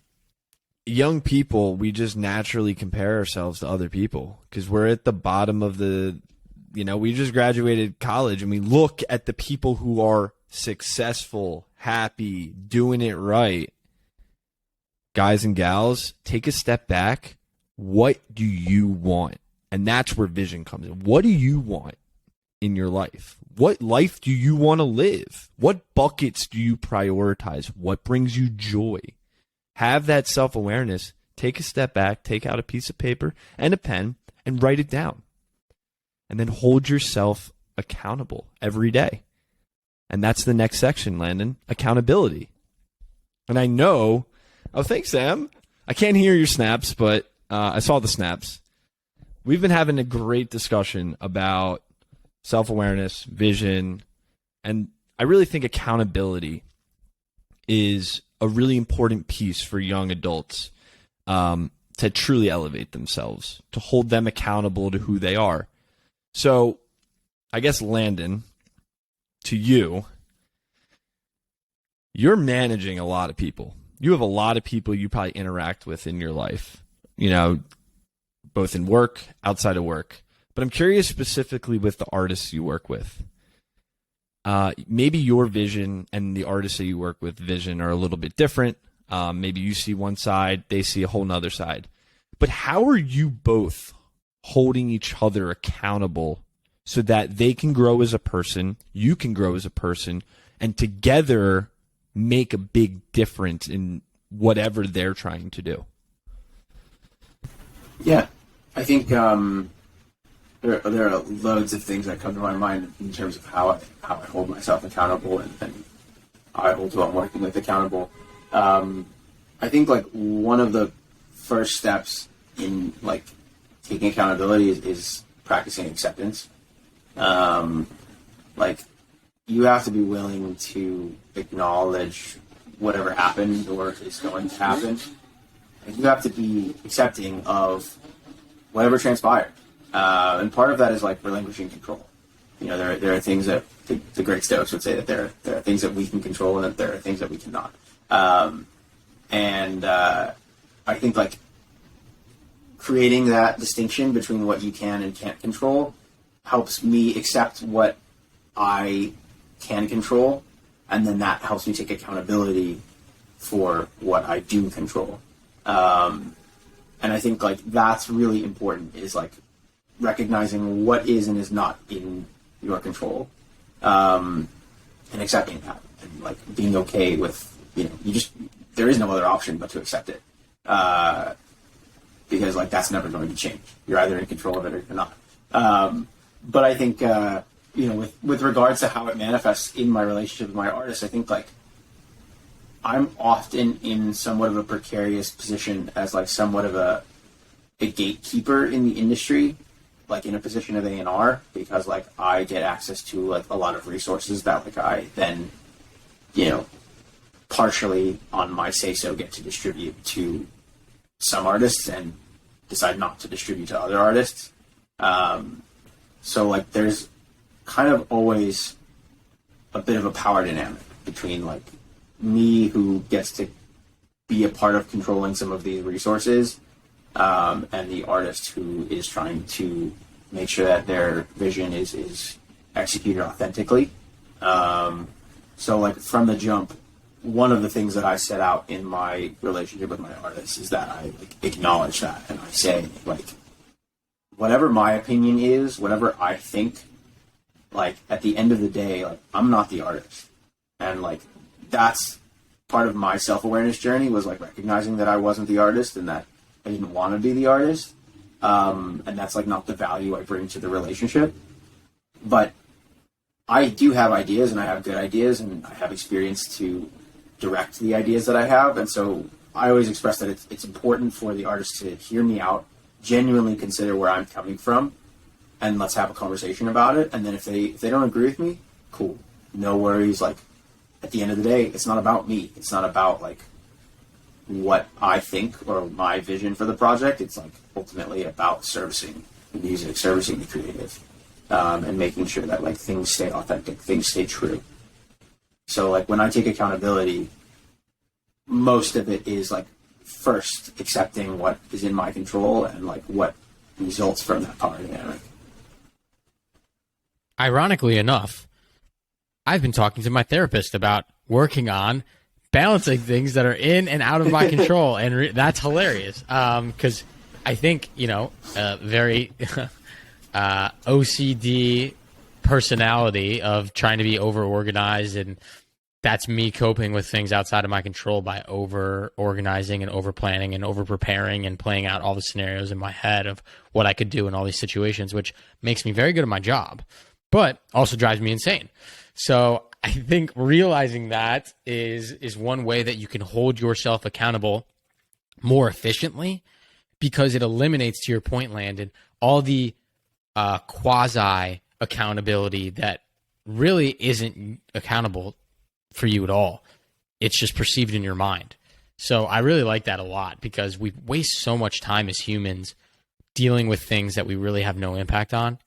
Yeah. Young people, we just naturally compare ourselves to other people because we're at the bottom of the, we just graduated college and we look at the people who are successful, happy, doing it right. Guys and gals, take a step back. What do you want? And that's where vision comes in. What do you want in your life? What life do you want to live? What buckets do you prioritize? What brings you joy? Have that self-awareness. Take a step back, take out a piece of paper and a pen and write it down. And then hold yourself accountable every day. And that's the next section, Landon, accountability. And I know, oh, thanks, Sam. I can't hear your snaps, but I saw the snaps. We've been having a great discussion about self-awareness, vision, and I really think accountability is a really important piece for young adults to truly elevate themselves, to hold them accountable to who they are. So I guess, Landon, to you, you're managing a lot of people. You have a lot of people you probably interact with in your life, both in work, outside of work. But I'm curious specifically with the artists you work with. Maybe your vision and the artists that you work with vision are a little bit different. Maybe you see one side, they see a whole nother side. But how are you both holding each other accountable so that they can grow as a person, you can grow as a person, and together make a big difference in whatever they're trying to do? Yeah, I think there are loads of things that come to my mind in terms of how I hold myself accountable and how I hold who I'm working with accountable. I think like one of the first steps in like taking accountability is practicing acceptance. Like you have to be willing to acknowledge whatever happened or is going to happen. And you have to be accepting of whatever transpired. And part of that is like relinquishing control. There are things that the great Stoics would say that there are things that we can control and that there are things that we cannot. I think like creating that distinction between what you can and can't control helps me accept what I can control, and then that helps me take accountability for what I do control. And I think like that's really important, is like recognizing what is and is not in your control, and accepting that, and like being okay with, there is no other option but to accept it, because like that's never going to change. You're either in control of it or you're not. But I think with regards to how it manifests in my relationship with my artists, I think like I'm often in somewhat of a precarious position as like somewhat of a gatekeeper in the industry, like in a position of A&R, because like I get access to like a lot of resources that like I then, you know, partially on my say-so get to distribute to some artists and decide not to distribute to other artists. So like there's kind of always a bit of a power dynamic between like me, who gets to be a part of controlling some of these resources, and the artist who is trying to make sure that their vision is executed authentically. So like from the jump, one of the things that I set out in my relationship with my artists is that I like acknowledge that, and I say like, whatever my opinion is, whatever I think, like at the end of the day, like I'm not the artist. And like that's part of my self-awareness journey, was like recognizing that I wasn't the artist and that I didn't want to be the artist. And that's like not the value I bring to the relationship. But I do have ideas, and I have good ideas, and I have experience to direct the ideas that I have. And so I always express that it's important for the artist to hear me out, genuinely consider where I'm coming from, and let's have a conversation about it. And then if they don't agree with me, cool, no worries. Like at the end of the day, it's not about me. It's not about like what I think or my vision for the project. It's like ultimately about servicing the music, servicing the creative, and making sure that like things stay authentic, things stay true. So like when I take accountability, most of it is like first accepting what is in my control and like what results from that power dynamic. Ironically enough, I've been talking to my therapist about working on balancing things that are in and out of my control, and that's hilarious. Because I think, you know, very OCD personality of trying to be over organized, and that's me coping with things outside of my control by over organizing and over planning and over preparing and playing out all the scenarios in my head of what I could do in all these situations, which makes me very good at my job, but also drives me insane. So I think realizing that is one way that you can hold yourself accountable more efficiently, because it eliminates, to your point, Landon, all the quasi accountability that really isn't accountable for you at all. It's just perceived in your mind. So I really like that a lot, because we waste so much time as humans dealing with things that we really have no impact on,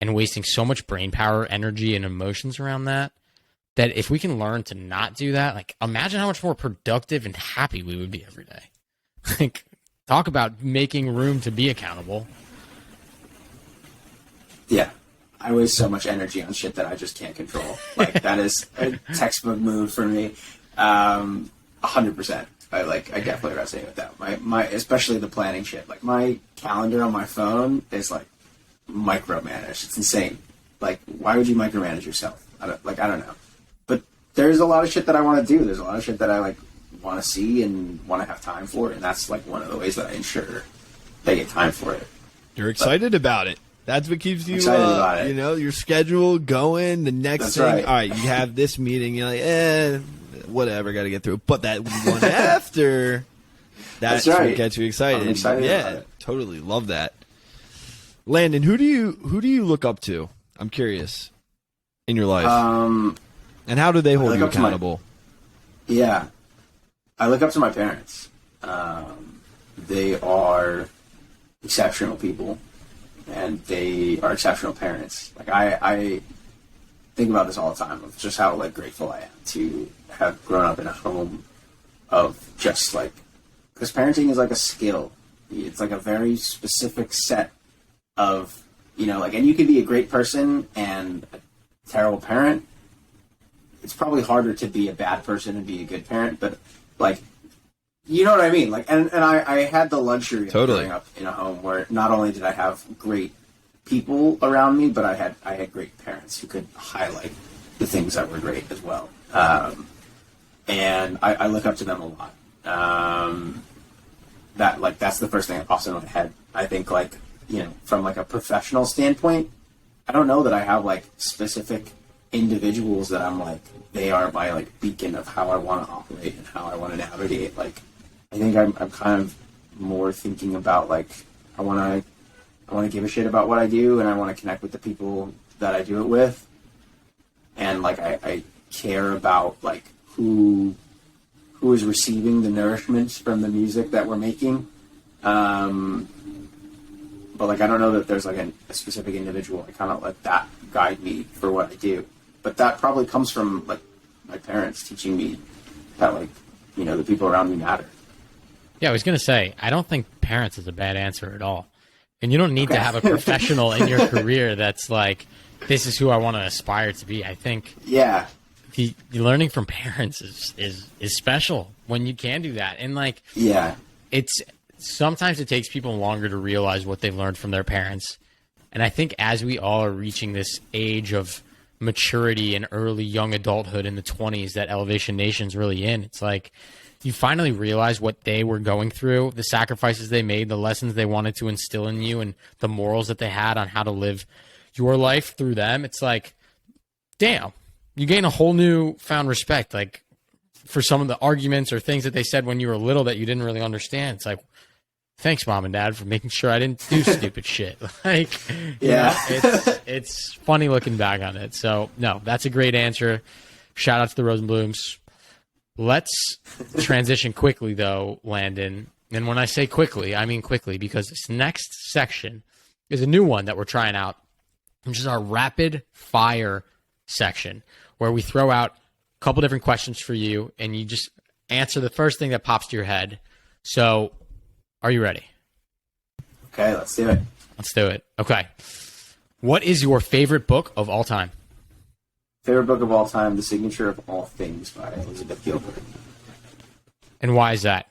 and wasting so much brain power, energy, and emotions around that if we can learn to not do that, like imagine how much more productive and happy we would be every day. Like, talk about making room to be accountable. Yeah. I waste so much energy on shit that I just can't control. Like that is a textbook move for me. 100%. I definitely resonate with that. My especially the planning shit. Like my calendar on my phone is like micromanaged. It's insane. Like, why would you micromanage yourself? I don't know. But there's a lot of shit that I want to do. There's a lot of shit that I like want to see and want to have time for, and that's like one of the ways that I ensure they get time for it. You're excited about it. That's what keeps you, about it. You know, your schedule going. The next thing, right. All right, you have this meeting. You're like, whatever, got to get through it. But that one after, that's right. what gets you excited. I'm excited about it. Totally love that. Landon, who do you look up to? I'm curious in your life, and how do they hold you accountable? I look up to my parents. They are exceptional people, and they are exceptional parents. Like I think about this all the time, of just how like grateful I am to have grown up in a home of just like, because parenting is like a skill. It's like a very specific set of, you know, like, and you can be a great person and a terrible parent. It's probably harder to be a bad person and be a good parent, but like, you know what I mean? Like, and I had the luxury of growing up in a home where not only did I have great people around me, but I had great parents who could highlight the things that were great as well. And I look up to them a lot. That's the first thing that pops into my head. I think, like, you know, from like a professional standpoint, I don't know that I have like specific individuals that I'm like, they are my like beacon of how I want to operate and how I want to navigate. Like, I think I'm kind of more thinking about like, I want to give a shit about what I do, and I want to connect with the people that I do it with. And like, I care about like who is receiving the nourishment from the music that we're making. But like, I don't know that there's like a specific individual. I kind of let that guide me for what I do. But that probably comes from like my parents teaching me that like, you know, the people around me matter. Yeah, I was going to say, I don't think parents is a bad answer at all. And you don't need to have a professional in your career that's like, this is who I want to aspire to be. I think the learning from parents is special when you can do that. And like, sometimes it takes people longer to realize what they've learned from their parents. And I think as we all are reaching this age of maturity and early young adulthood in the 20s that Elevation Nation's really in, it's like you finally realize what they were going through, the sacrifices they made, the lessons they wanted to instill in you, and the morals that they had on how to live your life through them. It's like, damn, you gain a whole new found respect, like for some of the arguments or things that they said when you were little that you didn't really understand. It's like, thanks, Mom and Dad, for making sure I didn't do stupid shit. Like, it's funny looking back on it. So, no, that's a great answer. Shout out to the Rosenblooms. Let's transition quickly, though, Landon. And when I say quickly, I mean quickly, because this next section is a new one that we're trying out, which is our rapid fire section, where we throw out a couple different questions for you, and you just answer the first thing that pops to your head. So, are you ready? Okay, let's do it. Let's do it. Okay. What is your favorite book of all time? Favorite book of all time, The Signature of All Things by Elizabeth Gilbert. And why is that?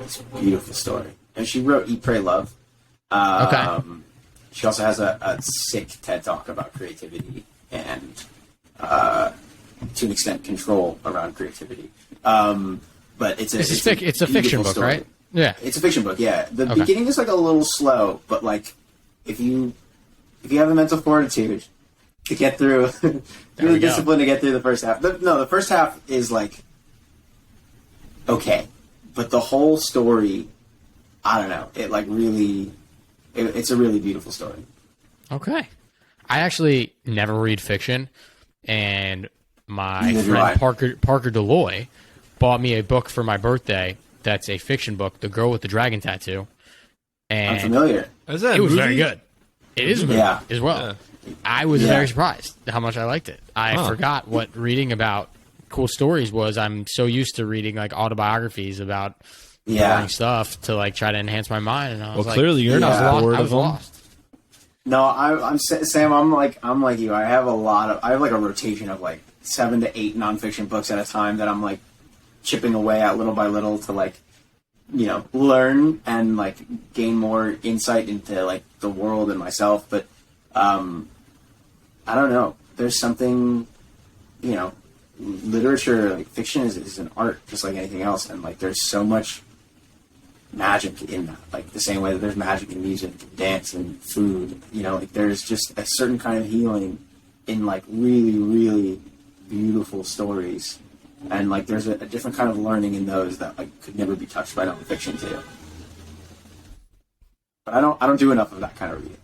It's a beautiful story. And she wrote Eat, Pray, Love. Okay. She also has a sick TED Talk about creativity and, to an extent, control around creativity. But it's a fiction book, story. right? Yeah. It's a fiction book, yeah. The beginning is like a little slow, but like if you have the mental fortitude to get through, the discipline to get through the first half. The first half is like okay, but the whole story, I don't know. It like really, it's a really beautiful story. Okay. I actually never read fiction, and my friend Parker Deloy bought me a book for my birthday that's a fiction book, The Girl with the Dragon Tattoo. And I'm familiar. It was very good. It is a movie as well. Yeah. I was very surprised how much I liked it. I forgot what reading about cool stories was. I'm so used to reading like autobiographies about boring stuff to like try to enhance my mind. And I was clearly you're not bored of them. Lost. No, I'm Sam. I'm like you. I have like a rotation of like 7 to 8 nonfiction books at a time that I'm like chipping away at little by little to like, you know, learn and like gain more insight into like the world and myself. But I don't know. There's something, you know, literature, like fiction is an art just like anything else, and like there's so much magic in that. Like the same way that there's magic in music and dance and food, you know, like there's just a certain kind of healing in like really, really beautiful stories. And like there's a different kind of learning in those that like could never be touched by nonfiction too. But I don't do enough of that kind of reading.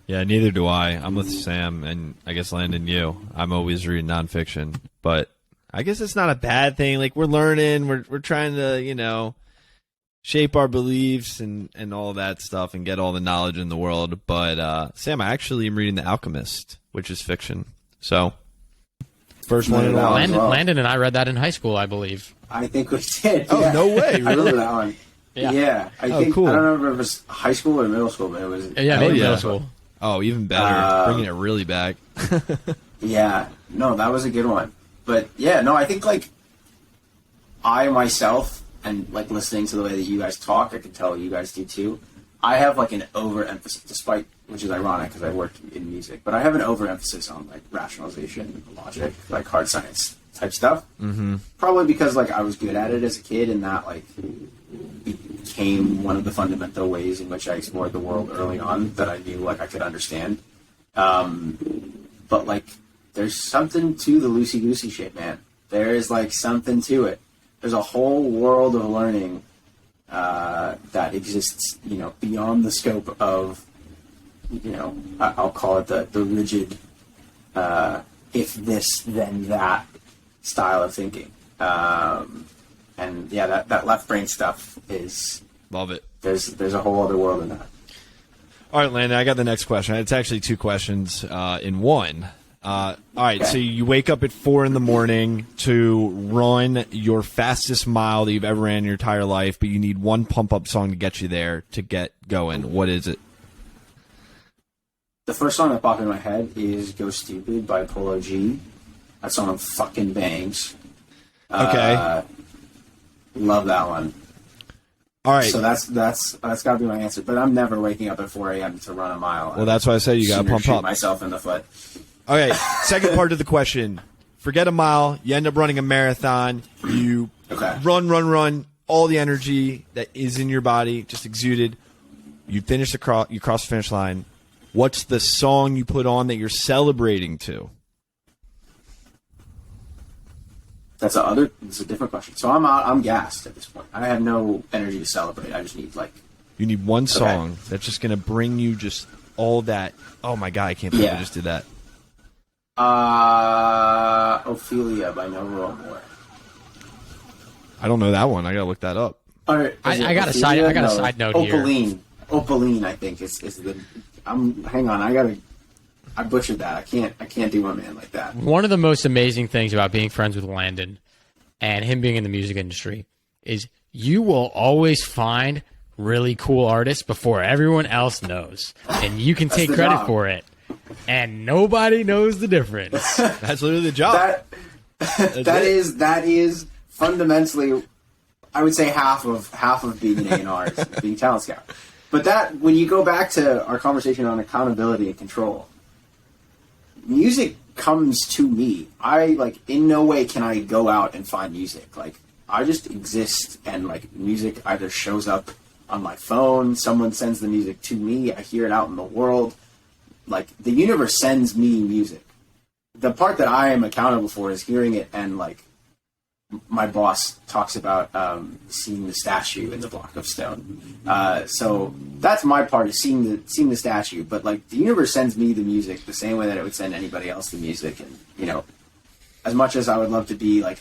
Yeah, neither do I. I'm with Sam, and I guess Landon, you. I'm always reading nonfiction, but I guess it's not a bad thing. Like we're learning, we're trying to, you know, shape our beliefs and all that stuff and get all the knowledge in the world. But Sam, I actually am reading The Alchemist, which is fiction. So first one in a while. Landon and I read that in high school, I believe. I think we did. Oh, no way! Really? I remember that one. Yeah. I think cool. I don't remember if it was high school or middle school, but it was middle school. Oh, even better. Bringing it really back. Yeah. No, that was a good one. But yeah, no, I think like I myself, and like listening to the way that you guys talk, I can tell you guys do too. I have like an overemphasis, which is ironic because I work in music, but I have an overemphasis on like rationalization, logic, like hard science type stuff. Mm-hmm. Probably because like I was good at it as a kid, and that like became one of the fundamental ways in which I explored the world early on that I knew like I could understand. But like there's something to the loosey-goosey shit, man. There is, like, something to it. There's a whole world of learning that exists, you know, beyond the scope of, you know, I'll call it the rigid, if this, then that style of thinking. And yeah, that left brain stuff is... Love it. There's a whole other world in that. All right, Landon, I got the next question. It's actually two questions in one. All right, so you wake up at 4 a.m. to run your fastest mile that you've ever ran in your entire life, but you need one pump-up song to get you there to get going. What is it? The first song that popped in my head is Go Stupid by Polo G. That song fucking bangs. Okay. Love that one. All right. So that's got to be my answer. But I'm never waking up at 4 a.m. to run a mile. Well, that's why I said you got to pump up. Myself in the foot. Okay, second part of the question. Forget a mile. You end up running a marathon. You run. All the energy that is in your body just exuded. You finish you cross the finish line. What's the song you put on that you're celebrating to? It's a different question. So I'm gassed at this point. I have no energy to celebrate. I just need You need one song that's just going to bring you just all that. Oh my God, I can't believe I just did that. Ophelia by No More. I don't know that one. I gotta look that up. All right, I got a side note here. Opaline, I think is the. Hang on, I butchered that. I can't do my man like that. One of the most amazing things about being friends with Landen and him being in the music industry is you will always find really cool artists before everyone else knows, and you can take credit for it. And nobody knows the difference. That's literally the job. That is fundamentally, I would say half of being an A&R is being talent scout. But that, when you go back to our conversation on accountability and control, music comes to me. In no way can I go out and find music. I just exist, and music either shows up on my phone, someone sends the music to me, I hear it out in the world. The universe sends me music. The part that I am accountable for is hearing it, and my boss talks about seeing the statue in the block of stone. So that's my part, is seeing the statue. But the universe sends me the music the same way that it would send anybody else the music. And as much as I would love to be I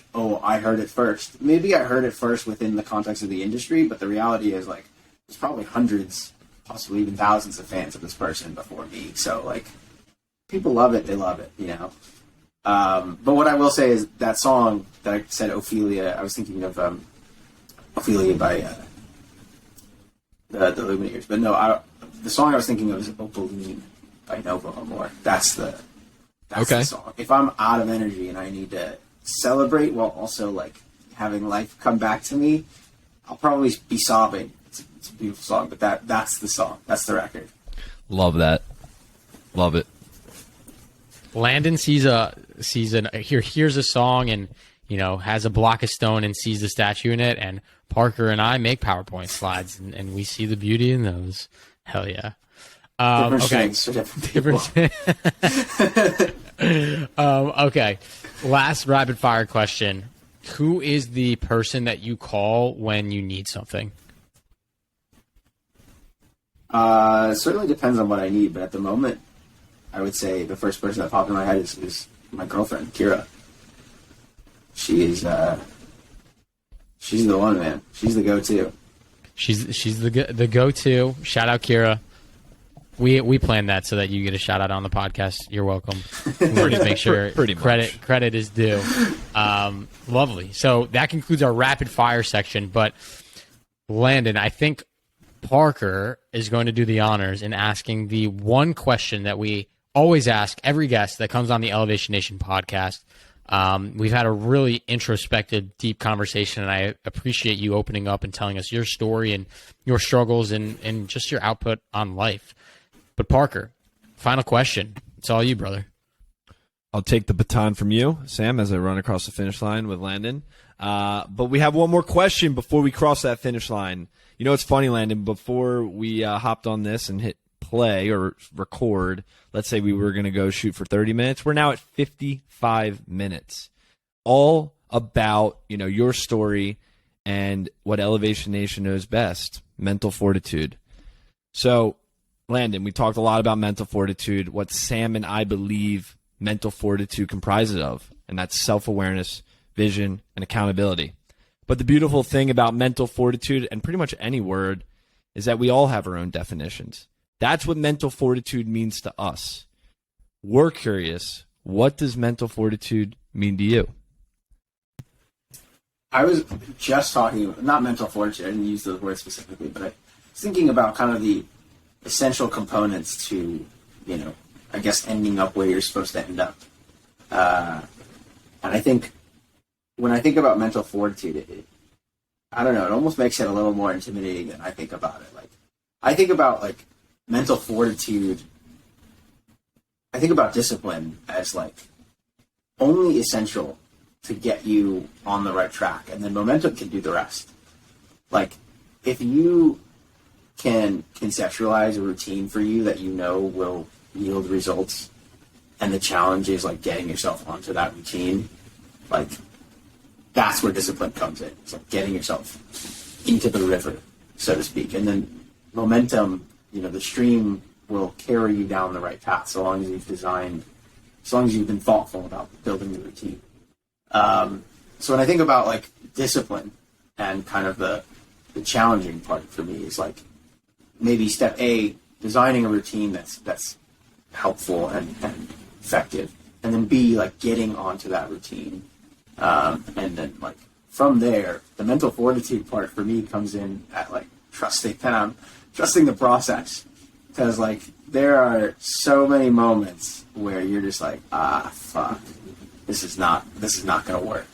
heard it first. Maybe I heard it first within the context of the industry, but the reality is there's probably hundreds, possibly even thousands of fans of this person before me. So people love it, they love it, But what I will say is that song that I said, Ophelia, I was thinking of Ophelia by the Lumineers. But no, the song I was thinking of is Opaline by No More. That's the song. If I'm out of energy and I need to celebrate while also having life come back to me, I'll probably be sobbing. It's a beautiful song, but that's the song. That's the record. Love that. Love it. Landon hears a song and has a block of stone and sees the statue in it, and Parker and I make PowerPoint slides and we see the beauty in those. Hell yeah. Okay. Last rapid fire question. Who is the person that you call when you need something? It certainly depends on what I need, but at the moment, I would say the first person that popped in my head is my girlfriend, Kira. She is, she's the one, man. She's the go-to. She's the go-to. Shout out, Kira. We planned that so that you get a shout out on the podcast. You're welcome. We're just make sure pretty credit is due. Lovely. So that concludes our rapid fire section. But Landon, I think Parker is going to do the honors in asking the one question that we always ask every guest that comes on the Elevation Nation podcast. We've had a really introspective, deep conversation, and I appreciate you opening up and telling us your story and your struggles and just your output on life. But Parker, final question. It's all you, brother. I'll take the baton from you, Sam, as I run across the finish line with Landon. But we have one more question before we cross that finish line. It's funny, Landon, before we hopped on this and hit play or record, let's say we were going to go shoot for 30 minutes, we're now at 55 minutes. All about, your story and what Elevation Nation knows best, mental fortitude. So, Landon, we talked a lot about mental fortitude, what Sam and I believe mental fortitude comprises of, and that's self-awareness, vision, and accountability. But the beautiful thing about mental fortitude, and pretty much any word, is that we all have our own definitions. That's what mental fortitude means to us. We're curious, what does mental fortitude mean to you? I was just talking, not mental fortitude, I didn't use those words specifically, but I was thinking about kind of the essential components to, I guess ending up where you're supposed to end up. And I think when I think about mental fortitude, I don't know, it almost makes it a little more intimidating than I think about it. Like, I think about mental fortitude, I think about discipline as only essential to get you on the right track, and then momentum can do the rest. If you can conceptualize a routine for you that will yield results, and the challenge is getting yourself onto that routine, that's where discipline comes in. It's getting yourself into the river, so to speak, and then momentum, the stream will carry you down the right path so long as you've been thoughtful about building the routine. So when I think about discipline and kind of the challenging part for me is maybe step A, designing a routine that's helpful and effective, and then B, getting onto that routine, and then from there, the mental fortitude part for me comes in at trusting the process, because there are so many moments where you're just fuck, this is not going to work,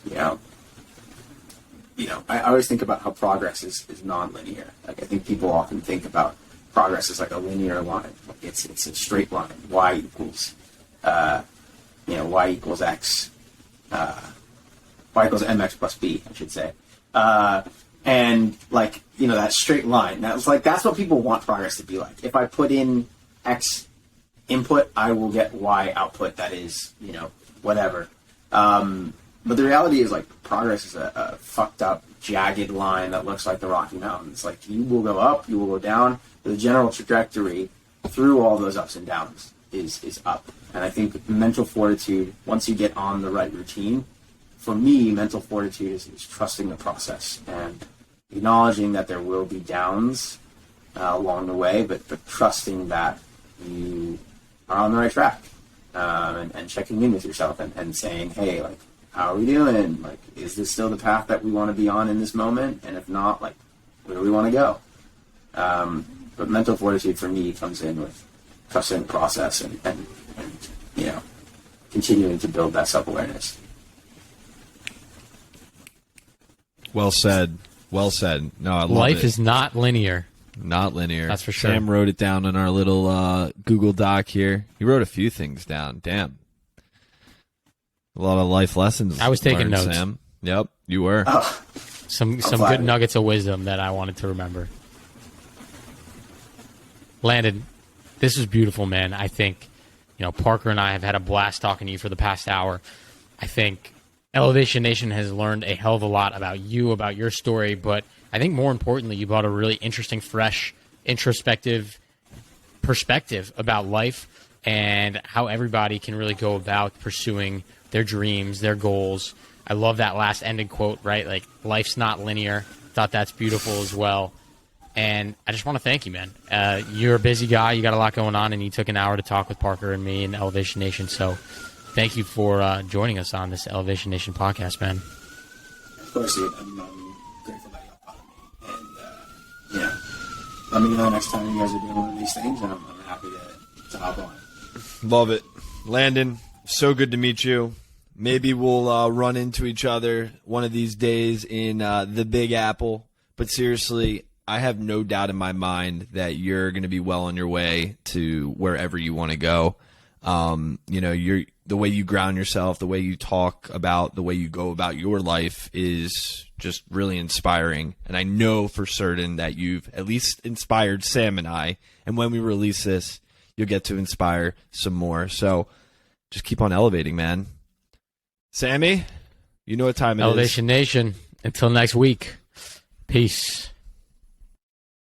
I always think about how progress is non-linear. I think people often think about progress as a linear line. It's a straight line. Y equals X. Y equals MX plus B, I should say. And that straight line. That's what people want progress to be like. If I put in X input, I will get Y output. That is, whatever. But the reality is progress is a fucked up, jagged line that looks like the Rocky Mountains. You will go up, you will go down. The general trajectory through all those ups and downs is up. And I think mental fortitude, once you get on the right routine, for me, mental fortitude is trusting the process and acknowledging that there will be downs along the way, but trusting that you are on the right track, and checking in with yourself and saying, hey, how are we doing? Is this still the path that we want to be on in this moment? And if not, where do we want to go? But mental fortitude for me comes in with trusting the process and continuing to build that self-awareness. Well said. Well said. No, I love Life it. is not linear. Not linear. That's for sure. Sam wrote it down in our little Google Doc here. He wrote a few things down. Damn. A lot of life lessons. I was taking learned, notes. Sam. Yep, you were. Oh, Some good nuggets of wisdom that I wanted to remember. Landon, this was beautiful, man. I think, Parker and I have had a blast talking to you for the past hour. I think Elevation Nation has learned a hell of a lot about you, about your story, but I think more importantly, you brought a really interesting, fresh, introspective perspective about life and how everybody can really go about pursuing their dreams, their goals. I love that last ending quote, right? Life's not linear. Thought that's beautiful as well. And I just want to thank you, man. You're a busy guy. You got a lot going on, and you took an hour to talk with Parker and me and Elevation Nation. So thank you for joining us on this Elevation Nation podcast, man. Of course, dude. I'm grateful that y'all thought of me. And, let me know next time you guys are doing one of these things, and I'm happy to hop on. Love it. Landon, so good to meet you. Maybe we'll run into each other one of these days in the Big Apple. But seriously, I have no doubt in my mind that you're going to be well on your way to wherever you want to go. You're the way you ground yourself, the way you talk about, the way you go about your life is just really inspiring. And I know for certain that you've at least inspired Sam and I. And when we release this, you'll get to inspire some more. So just keep on elevating, man. Sammy, you know what time it is. Elevation Nation. Until next week. Peace.